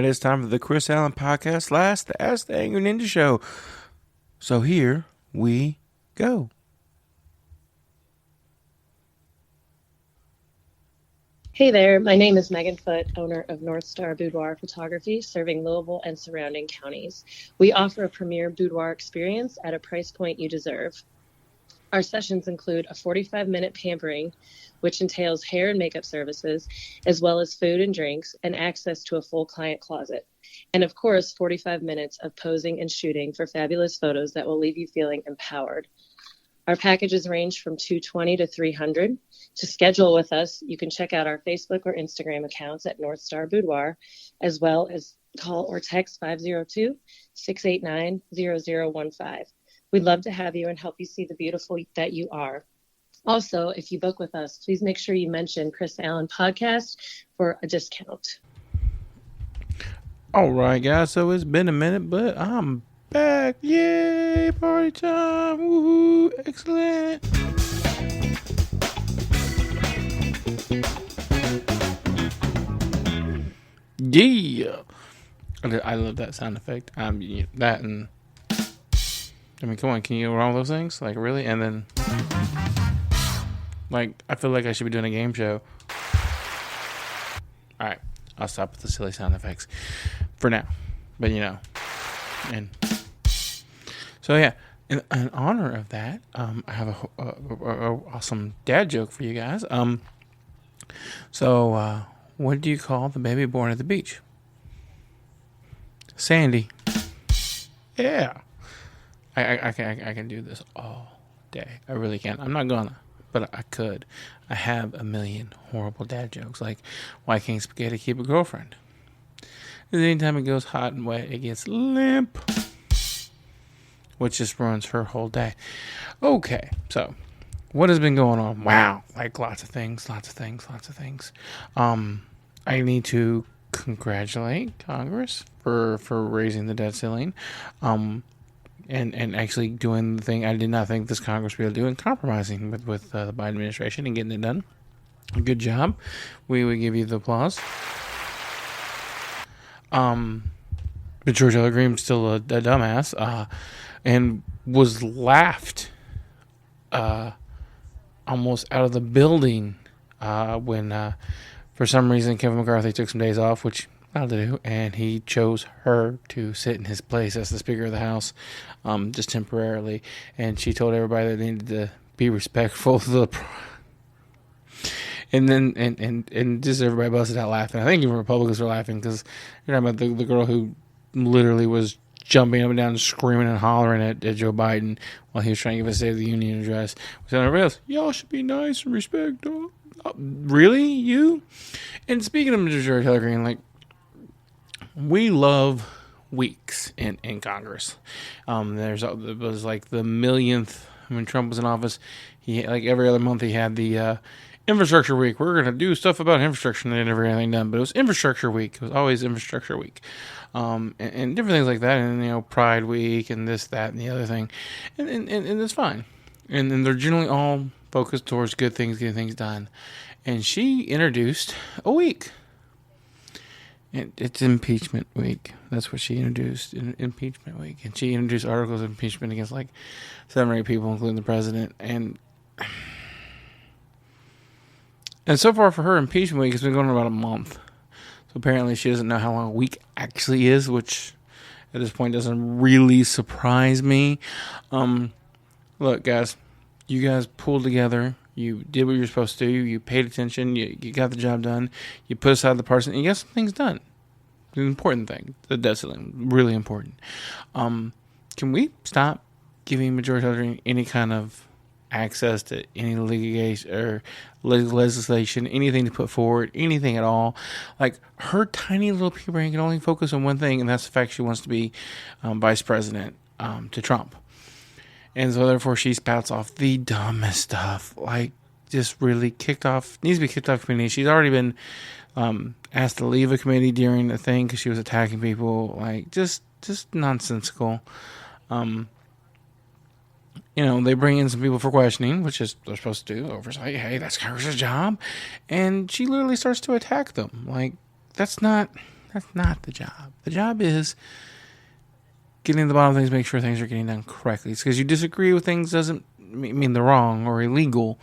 it's time for the Chris Allen podcast, the Ask the Angry Ninja Show. So here we go. Hey there, my name is Megan Foote, owner of North Star Boudoir Photography, serving Louisville and surrounding counties. We offer a premier boudoir experience at a price point you deserve. Our sessions include a 45-minute pampering, which entails hair and makeup services, as well as food and drinks, and access to a full client closet. And of course, 45 minutes of posing and shooting for fabulous photos that will leave you feeling empowered. Our packages range from $220 to $300. To schedule with us, you can check out our Facebook or Instagram accounts at North Star Boudoir, as well as call or text 502-689-0015. We'd love to have you and help you see the beautiful that you are. Also, if you book with us, please make sure you mention Chris Allen Podcast for a discount. All right, guys. So it's been a minute, but I'm back. Yay, party time. Woohoo, excellent. Yeah. I love that sound effect. That and I mean, come on, can you do all those things? Like, really? And then, like, I feel like I should be doing a game show. All right, I'll stop with the silly sound effects for now. But, and so, yeah, in honor of that, I have a awesome dad joke for you guys. So, what do you call the baby born at the beach? Sandy. Yeah. I can do this all day. I really can. I'm not gonna, but I could. I have a million horrible dad jokes, like, why can't spaghetti keep a girlfriend? Because anytime it goes hot and wet, it gets limp, which just ruins her whole day. Okay, so what has been going on? Wow, like lots of things. I need to congratulate Congress for raising the debt ceiling. And actually doing the thing I did not think this Congress would be able to do, and compromising with the Biden administration and getting it done. Good job. We would give you the applause. But George L. Green's still a dumbass, and was laughed almost out of the building when for some reason Kevin McCarthy took some days off, which to do, and he chose her to sit in his place as the Speaker of the House, just temporarily. And she told everybody that they needed to be respectful to the. And then and just everybody busted out laughing. I think even Republicans were laughing because you're talking about the girl who literally was jumping up and down, and screaming and hollering at Joe Biden while he was trying to give a State of the Union address. So everybody else, y'all should be nice and respect. Really, you? And speaking of George L. Green, like, we love weeks in Congress. It was like the millionth when Trump was in office. He, like, every other month he had the infrastructure week. We're going to do stuff about infrastructure, and they never got anything done. But it was infrastructure week. It was always infrastructure week. And different things like that. And, Pride Week and this, that, and the other thing. And it's fine. And they're generally all focused towards good things, getting things done. And she introduced a week. It's impeachment week. That's what she introduced, impeachment week. And she introduced articles of impeachment against like 7 or 8 people, including the president. And so far for her, impeachment week has been going on about a month. So apparently she doesn't know how long a week actually is, which at this point doesn't really surprise me. Look, guys, you guys pulled together. You did what you were supposed to do. You paid attention. You got the job done. You put aside the person, and you got some things done. The important thing, the debt ceiling, really important. Can we stop giving majority any kind of access to any litigation or legislation, anything to put forward, anything at all? Like, her tiny little pea brain can only focus on one thing, and that's the fact she wants to be vice president to Trump. And so, therefore, she spouts off the dumbest stuff. Like, just really needs to be kicked off committee. She's already been asked to leave a committee during the thing because she was attacking people. Like, just nonsensical. They bring in some people for questioning, which is they're supposed to do, oversight. Hey, that's Congress's job. And she literally starts to attack them. Like, that's not That's not the job. The job is getting to the bottom of things, make sure things are getting done correctly. It's because you disagree with things doesn't mean they're wrong or illegal.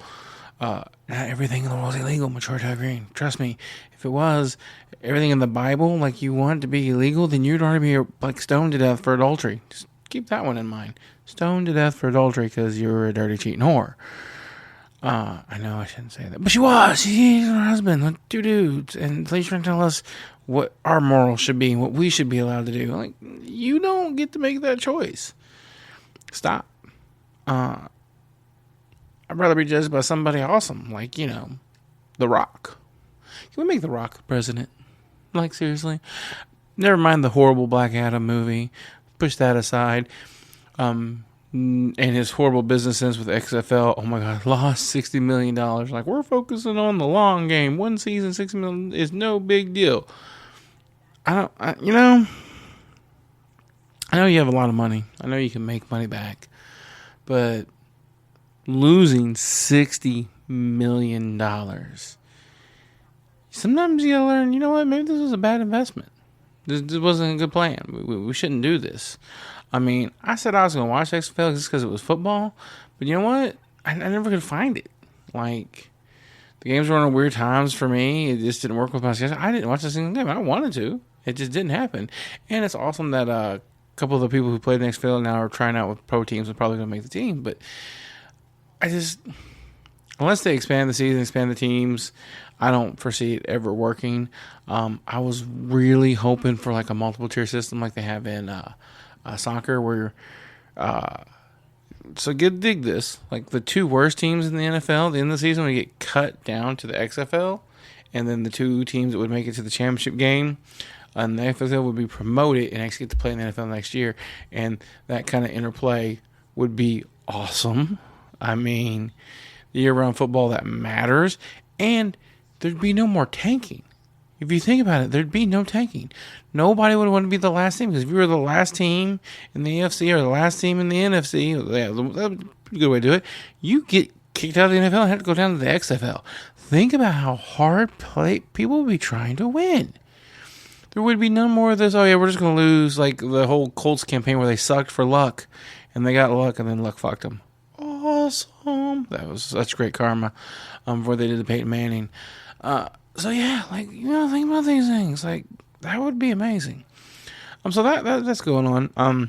Not everything in the world is illegal, majority agreeing. Trust me, if it was everything in the Bible like you want to be illegal, then you'd already be like stoned to death for adultery. Just keep that one in mind. Stoned to death for adultery because you're a dirty cheating whore. I know I shouldn't say that, but she was. She's her husband with two dudes, and so you're trying to tell us what our morals should be and what we should be allowed to do. Like, you don't get to make that choice. Stop. I'd rather be judged by somebody awesome, like, The Rock. Can we make The Rock president? Like, seriously? Never mind the horrible Black Adam movie. Push that aside. And his horrible business sense with XFL. Oh my God, lost $60 million. Like, we're focusing on the long game. One season, $60 million is no big deal. I know you have a lot of money. I know you can make money back. But losing $60 million. Sometimes you gotta learn, you know what, maybe this was a bad investment. This wasn't a good plan. We shouldn't do this. I mean, I said I was going to watch XFL just because it was football. But you know what? I never could find it. Like, the games were on weird times for me. It just didn't work with my schedule. I didn't watch a single game. I wanted to. It just didn't happen. And it's awesome that a couple of the people who played in XFL now are trying out with pro teams and probably going to make the team. But unless they expand the season, expand the teams, I don't foresee it ever working. I was really hoping for like a multiple tier system like they have in soccer, where dig this, like the two worst teams in the NFL at the end of the season would get cut down to the XFL, and then the two teams that would make it to the championship game and the XFL would be promoted and actually get to play in the NFL next year, and that kind of interplay would be awesome. I mean, the year-round football that matters, and there'd be no more tanking. If you think about it, there'd be no tanking. Nobody would want to be the last team, because if you were the last team in the AFC or the last team in the NFC, that would be a good way to do it, you get kicked out of the NFL and have to go down to the XFL. Think about how hard people would be trying to win. There would be no more of this, oh yeah, we're just going to lose, like the whole Colts campaign where they sucked for luck, and they got luck, and then luck fucked them. Awesome. That was such great karma before they did the Peyton Manning. So yeah, like, think about these things. Like, that would be amazing. So that's going on. A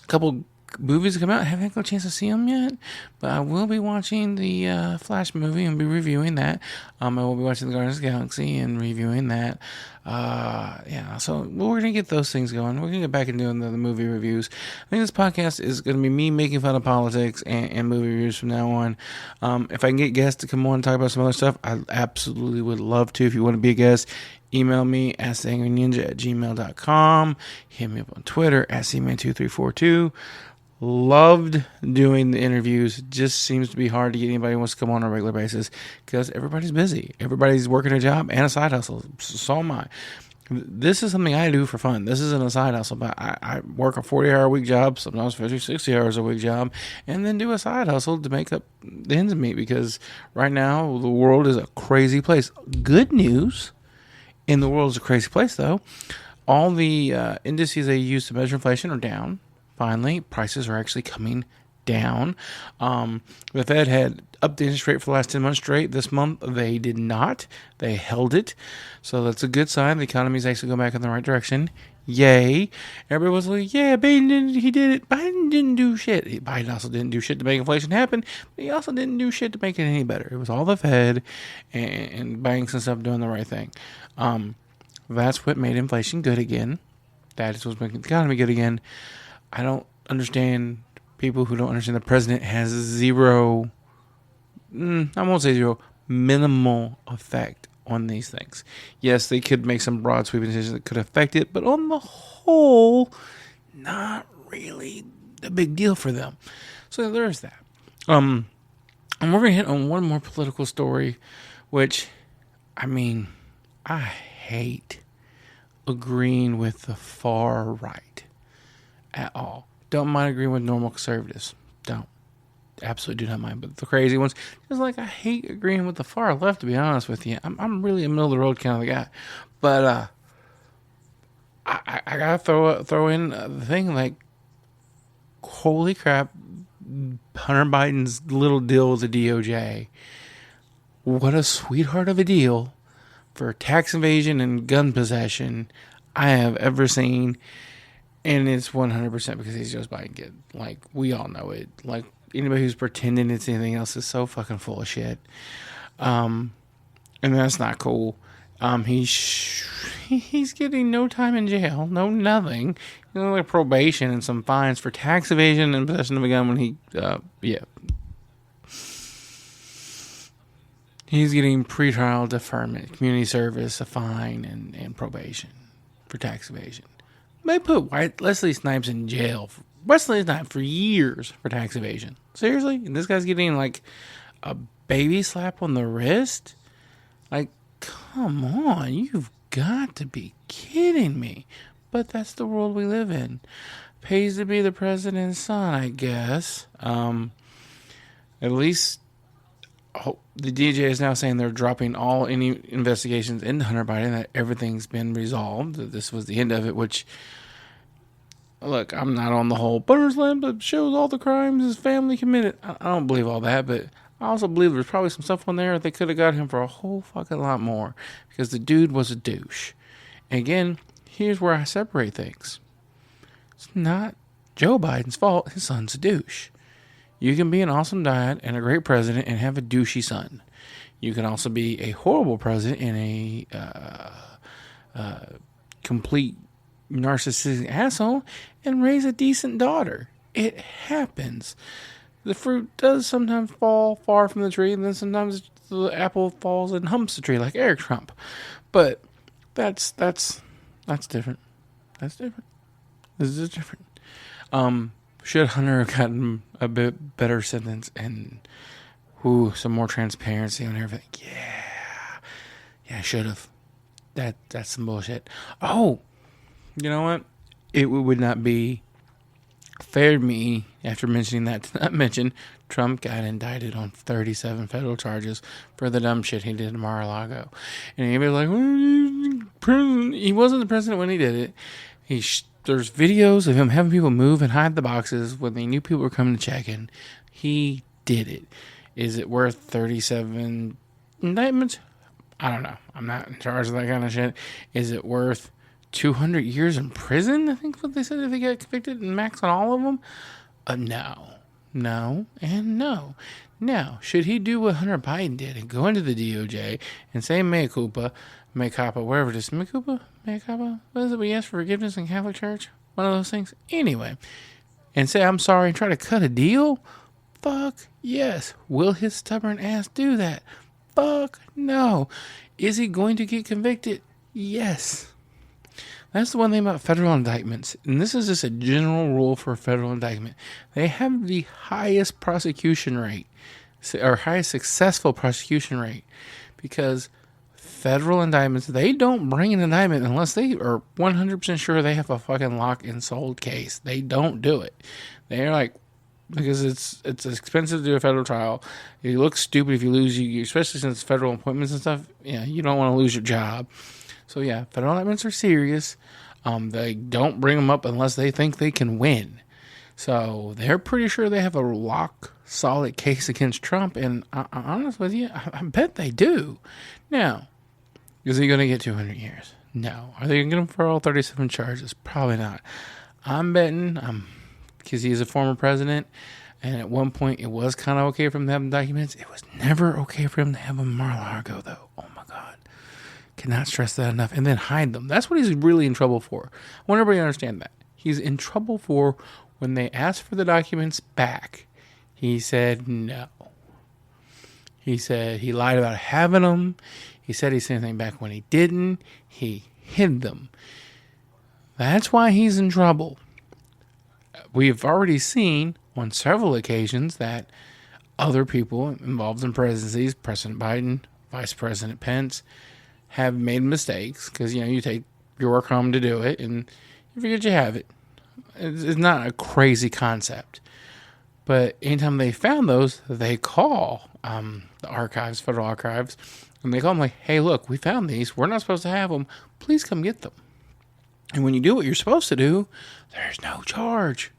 couple movies come out. I haven't got a chance to see them yet, but I will be watching the Flash movie and be reviewing that. I will be watching the Guardians of the Galaxy and reviewing that. So we're gonna get those things going. We're gonna get back into doing the movie reviews. I think this podcast is gonna be me making fun of politics and movie reviews from now on. If I can get guests to come on and talk about some other stuff, I absolutely would love to. If you want to be a guest, email me at angryninja@gmail.com. Hit me up on Twitter at cman2342. Loved doing the interviews. Just seems to be hard to get anybody who wants to come on a regular basis because everybody's busy. Everybody's working a job and a side hustle. So am I. This is something I do for fun. This isn't a side hustle, but I work a 40-hour-a-week job, sometimes 50, 60 hours a week job, and then do a side hustle to make up the ends meet, because right now the world is a crazy place. Good news, in the world is a crazy place, though. All the indices they use to measure inflation are down. Finally, prices are actually coming down. The Fed had upped the interest rate for the last 10 months straight. This month, they did not. They held it. So that's a good sign. The economy is actually going back in the right direction. Yay. Everybody was like, yeah, Biden, he did it. Biden didn't do shit. Biden also didn't do shit to make inflation happen, but he also didn't do shit to make it any better. It was all the Fed and banks and stuff doing the right thing. That's what made inflation good again. That is what's making the economy good again. I don't understand people who don't understand the president has zero, I won't say zero, minimal effect on these things. Yes, they could make some broad sweeping decisions that could affect it, but on the whole, not really a big deal for them. So there's that. And we're going to hit on one more political story, which, I mean, I hate agreeing with the far right. At all. Don't mind agreeing with normal conservatives. Don't. Absolutely do not mind. But the crazy ones, just like I hate agreeing with the far left, to be honest with you. I'm really a middle of the road kind of guy. But I gotta throw in the thing like, holy crap, Hunter Biden's little deal with the DOJ. What a sweetheart of a deal for tax evasion and gun possession I have ever seen. And it's 100% because he's Joe Biden kid. Like, we all know it. Like, anybody who's pretending it's anything else is so fucking full of shit. And that's not cool. He's getting no time in jail, no nothing. Like probation and some fines for tax evasion and possession of a gun when he, He's getting pretrial deferment, community service, a fine, and probation for tax evasion. They put Wesley Snipes in jail. Wesley Snipes for years for tax evasion. Seriously? And this guy's getting like a baby slap on the wrist? Like, come on. You've got to be kidding me. But that's the world we live in. Pays to be the president's son, I guess. At least the DJ is now saying they're dropping any investigations into Hunter Biden, that everything's been resolved, that this was the end of it, which, look, I'm not on the whole Butter's lamp that shows all the crimes his family committed. I don't believe all that, but I also believe there's probably some stuff on there they could have got him for a whole fucking lot more, because the dude was a douche. And again, here's where I separate things. It's not Joe Biden's fault his son's a douche. You can be an awesome dad and a great president and have a douchey son. You can also be a horrible president and a complete narcissistic asshole and raise a decent daughter. It happens. The fruit does sometimes fall far from the tree, and then sometimes the apple falls and humps the tree, like Eric Trump. But that's different. That's different. This is different. Should Hunter have gotten a bit better sentence and some more transparency on everything? Yeah, should have. That's some bullshit. Oh, you know what? It would not be fair to me after mentioning that to not mention Trump got indicted on 37 federal charges for the dumb shit he did in Mar-a-Lago. And anybody's like, well, he wasn't the president when he did it. There's videos of him having people move and hide the boxes when they knew people were coming to check in. He did it. Is it worth 37 indictments? I don't know. I'm not in charge of that kind of shit. Is it worth 200 years in prison? I think what they said if they got convicted and max on all of them. No, and no. Now, should he do what Hunter Biden did and go into the DOJ and say mea culpa, whatever it is, mea culpa, what is it we ask for forgiveness in Catholic Church? One of those things. Anyway, and say I'm sorry and try to cut a deal? Fuck yes. Will his stubborn ass do that? Fuck no. Is he going to get convicted? Yes. That's the one thing about federal indictments, and this is just a general rule for a federal indictment. They have the highest prosecution rate, or highest successful prosecution rate, because federal indictments, they don't bring an indictment unless they are 100% sure they have a fucking lock and sold case. They don't do it. They're like, because it's expensive to do a federal trial. You look stupid if you lose, especially since federal appointments and stuff. Yeah, you don't want to lose your job. So yeah, federal indictments are serious. They don't bring them up unless they think they can win. So they're pretty sure they have a rock solid case against Trump. And I'm honest with you, I bet they do. Now, is he going to get 200 years? No. Are they going to get him for all 37 charges? Probably not. I'm betting, because he's a former president, and at one point it was kind of okay for him to have documents. It was never okay for him to have them in Mar-a-Lago, though. Oh my God. Cannot stress that enough. And then hide them. That's what he's really in trouble for. I want everybody to understand that. He's in trouble for when they asked for the documents back. He said no. He said he lied about having them. He said he sent anything back when he didn't. He hid them. That's why he's in trouble. We've already seen on several occasions that other people involved in presidencies, President Biden, Vice President Pence, have made mistakes because, you take your work home to do it and you forget you have it. It's not a crazy concept. But anytime they found those, they call the archives, federal archives, and they call them like, hey, look, we found these. We're not supposed to have them. Please come get them. And when you do what you're supposed to do, there's no charge.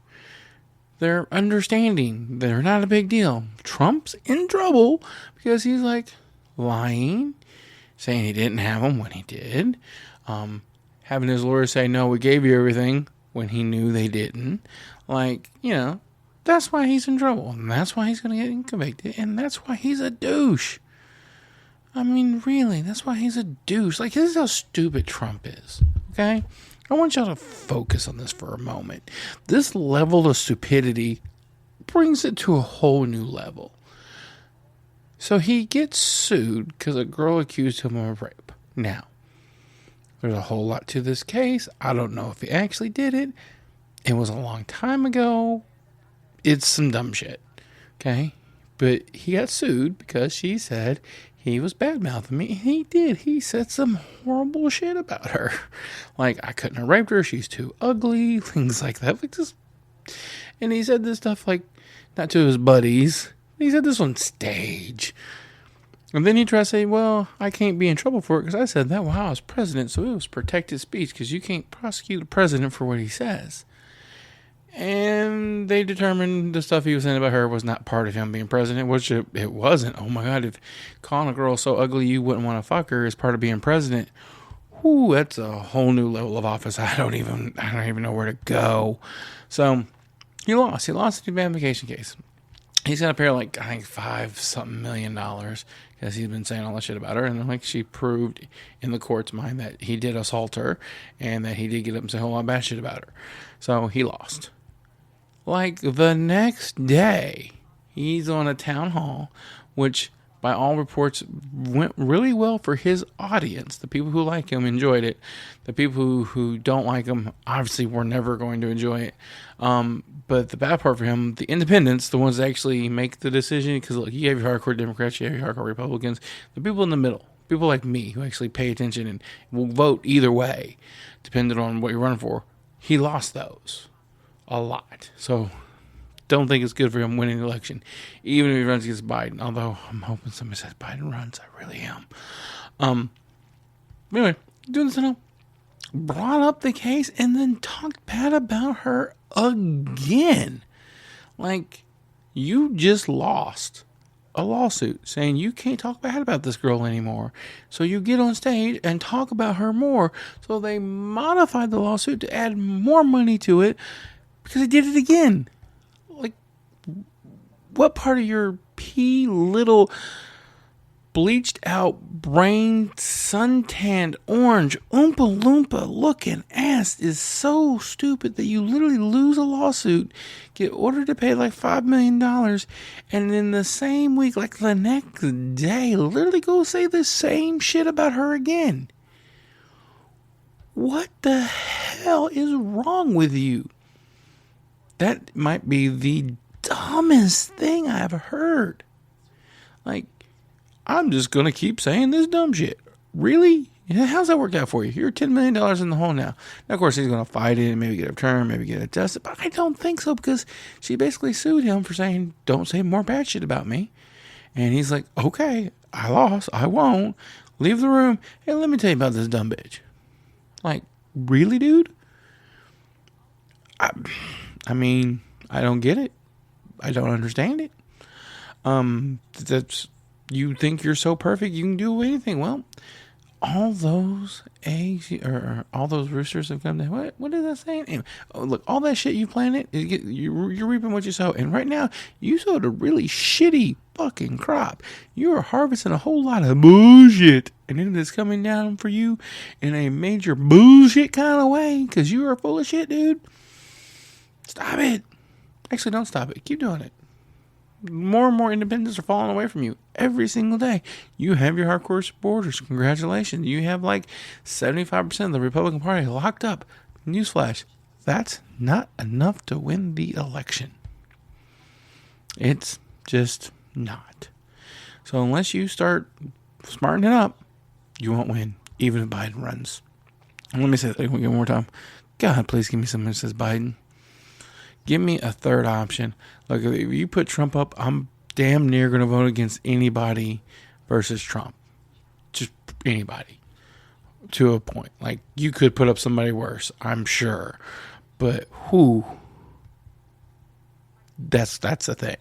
They're understanding. They're not a big deal. Trump's in trouble because he's like lying, saying he didn't have them when he did. Having his lawyer say, no, we gave you everything when he knew they didn't. That's why he's in trouble. And that's why he's going to get convicted. And that's why he's a douche. I mean, really, that's why he's a douche. Like, this is how stupid Trump is. Okay? I want y'all to focus on this for a moment. This level of stupidity brings it to a whole new level. So he gets sued because a girl accused him of rape. Now, there's a whole lot to this case. I don't know if he actually did it. It was a long time ago. It's some dumb shit. Okay? But he got sued because she said he was bad-mouthing me. And he did. He said some horrible shit about her. Like, I couldn't have raped her. She's too ugly. Things like that. And he said this stuff, like, not to his buddies. He said this on stage. And then he tried to say, well, I can't be in trouble for it because I said that while I was president, so it was protected speech because you can't prosecute a president for what he says. And they determined the stuff he was saying about her was not part of him being president, which it wasn't. Oh my God, if calling a girl so ugly you wouldn't want to fuck her is part of being president, whoo, that's a whole new level of office. I don't even know where to go. So he lost. He lost the defamation case. He's got to pay like, I think $5-something million because he's been saying all that shit about her. And like she proved in the court's mind that he did assault her and that he did get up and say a whole lot of bad shit about her. So he lost. Like the next day, he's on a town hall, which by all reports went really well for his audience. The people who like him enjoyed it. The people who don't like him obviously were never going to enjoy it. But the bad part for him, the independents, the ones that actually make the decision, because look, you have your hardcore Democrats, you have your hardcore Republicans, the people in the middle, people like me who actually pay attention and will vote either way, depending on what you're running for. He lost those a lot. So don't think it's good for him winning the election, even if he runs against Biden. Although I'm hoping somebody says Biden runs. I really am. Anyway, doing this now, brought up the case and then talked bad about her again. Like, you just lost a lawsuit saying you can't talk bad about this girl anymore. So you get on stage and talk about her more. So they modified the lawsuit to add more money to it because they did it again. Like, what part of your little bleached out brain suntanned orange oompa loompa looking ass is so stupid that you literally lose a lawsuit, get ordered to pay like $5 million, and in the same week, like the next day, literally go say the same shit about her again? What the hell is wrong with you? That might be the dumbest thing I've heard. Like, I'm just going to keep saying this dumb shit. Really? How's that work out for you? You're $10 million in the hole now. Now, of course, he's going to fight it and maybe get a return, maybe get it adjusted. But I don't think so because she basically sued him for saying, don't say more bad shit about me. And he's like, okay, I lost. I won't. Leave the room. Hey, let me tell you about this dumb bitch. Like, really, dude? I mean, I don't get it. I don't understand it. That's... You think you're so perfect, you can do anything. Well, all those eggs, or all those roosters have come down. What is that saying? Anyway, look, all that shit you planted, you're reaping what you sow. And right now, you sowed a really shitty fucking crop. You are harvesting a whole lot of bullshit. And then it's coming down for you in a major bullshit kind of way. Because you are full of shit, dude. Stop it. Actually, don't stop it. Keep doing it. More and more independents are falling away from you every single day. You have your hardcore supporters. Congratulations. You have like 75% of the Republican Party locked up. Newsflash. That's not enough to win the election. It's just not. So unless you start smartening up, you won't win, even if Biden runs. And let me say that one more time. God, please give me something that says Biden. Give me a third option. Look, if you put Trump up, I'm damn near going to vote against anybody versus Trump. Just anybody. to a point. Like, you could put up somebody worse, I'm sure. But who? That's the thing.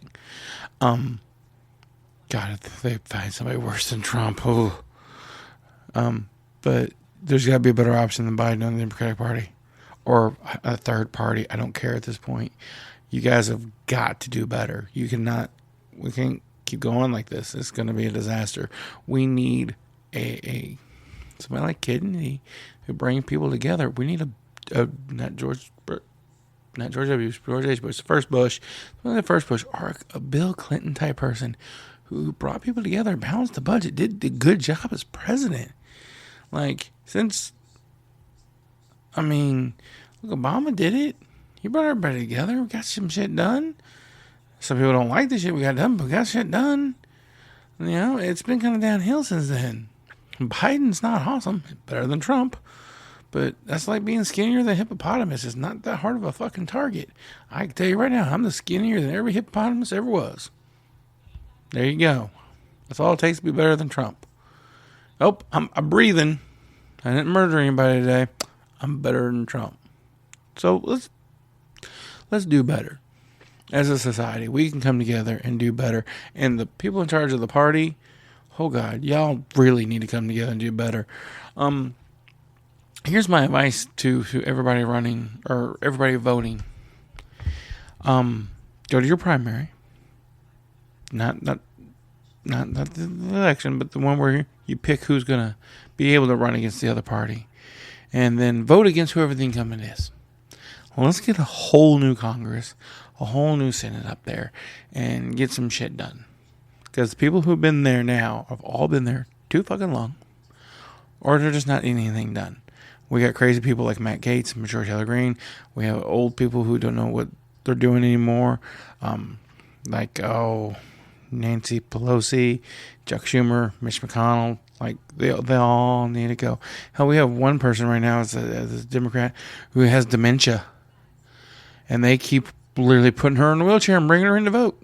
God, if they find somebody worse than Trump, but there's got to be a better option than Biden on the Democratic Party or a third party. I don't care at this point. You guys have got to do better. We can't keep going like this. It's going to be a disaster. We need a somebody like Kidney who bring people together. We need not George W. George H. Bush, the first Bush, or a Bill Clinton type person who brought people together, balanced the budget, did a good job as president. Like, look, Obama did it. He brought everybody together. We got some shit done. Some people don't like the shit we got done, but we got shit done. It's been kind of downhill since then. Biden's not awesome. Better than Trump. But that's like being skinnier than a hippopotamus. It's not that hard of a fucking target. I can tell you right now, I'm the skinnier than every hippopotamus ever was. There you go. That's all it takes to be better than Trump. Oh, I'm breathing. I didn't murder anybody today. I'm better than Trump. So let's do better. As a society, we can come together and do better. And the people in charge of the party, oh God, y'all really need to come together and do better. Here's my advice to everybody running or everybody voting. Go to your primary. Not the election, but the one where you pick who's going to be able to run against the other party. And then vote against whoever the incumbent is. Well, let's get a whole new Congress, a whole new Senate up there, and get some shit done. Because the people who've been there now have all been there too fucking long, or they're just not getting anything done. We got crazy people like Matt Gaetz and George Taylor Green. We have old people who don't know what they're doing anymore. Nancy Pelosi, Chuck Schumer, Mitch McConnell. Like, they all need to go. Hell, we have one person right now as a Democrat who has dementia. And they keep literally putting her in a wheelchair and bringing her in to vote.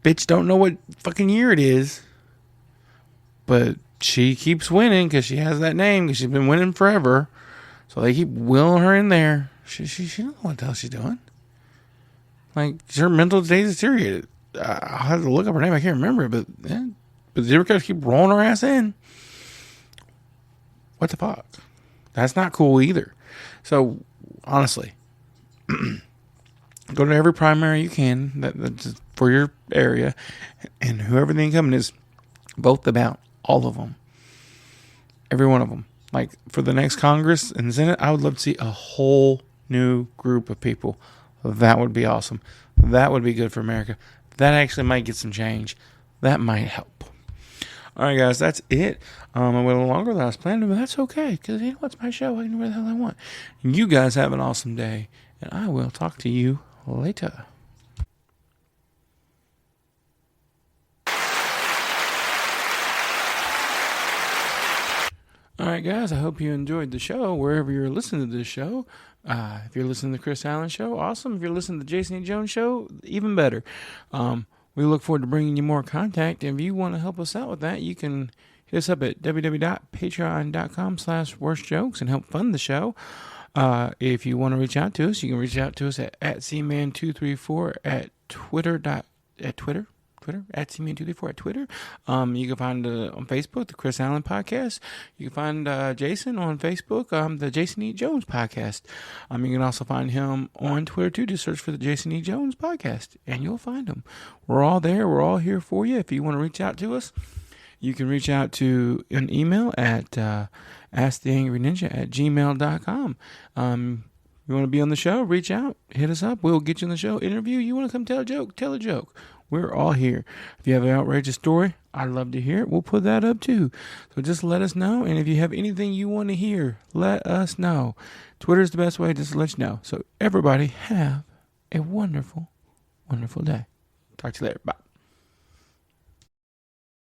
Bitch don't know what fucking year it is. But she keeps winning because she has that name, because she's been winning forever. So they keep wheeling her in there. She don't know what the hell she's doing. Like, her mental state is deteriorated. I'll have to look up her name. I can't remember it, but the Democrats keep rolling her ass in. What the fuck? That's not cool either. So, honestly, go to every primary you can that's for your area, and whoever the incumbent is, vote them out. All of them. Every one of them. Like, for the next Congress and Senate, I would love to see a whole new group of people. That would be awesome. That would be good for America. That actually might get some change. That might help. All right, guys, that's it. I went a little longer than I was planning, but that's okay, because you know what's my show. I can do whatever the hell I want. You guys have an awesome day, and I will talk to you later. All right, guys, I hope you enjoyed the show wherever you're listening to this show. If you're listening to the Chris Allen Show, awesome. If you're listening to the Jason E. Jones Show, even better. We look forward to bringing you more contact. If you want to help us out with that, you can hit us up at www.patreon.com/worstjokes and help fund the show. If you want to reach out to us, you can reach out to us at cman234 at Twitter, at @cman234 at Twitter. You can find on Facebook the Chris Allen Podcast. You can find Jason on Facebook, the Jason E. Jones Podcast. You can also find him on Twitter too. Just search for the Jason E. Jones Podcast, and you'll find him. We're all there. We're all here for you. If you want to reach out to us, you can reach out to an email at asktheangryninja@gmail.com. You want to be on the show? Reach out. Hit us up. We'll get you on the show. Interview. You want to come tell a joke? Tell a joke. We're all here. If you have an outrageous story, I'd love to hear it. We'll put that up too. So just let us know. And if you have anything you want to hear, let us know. Twitter is the best way just to let you know. So everybody have a wonderful, wonderful day. Talk to you later. Bye.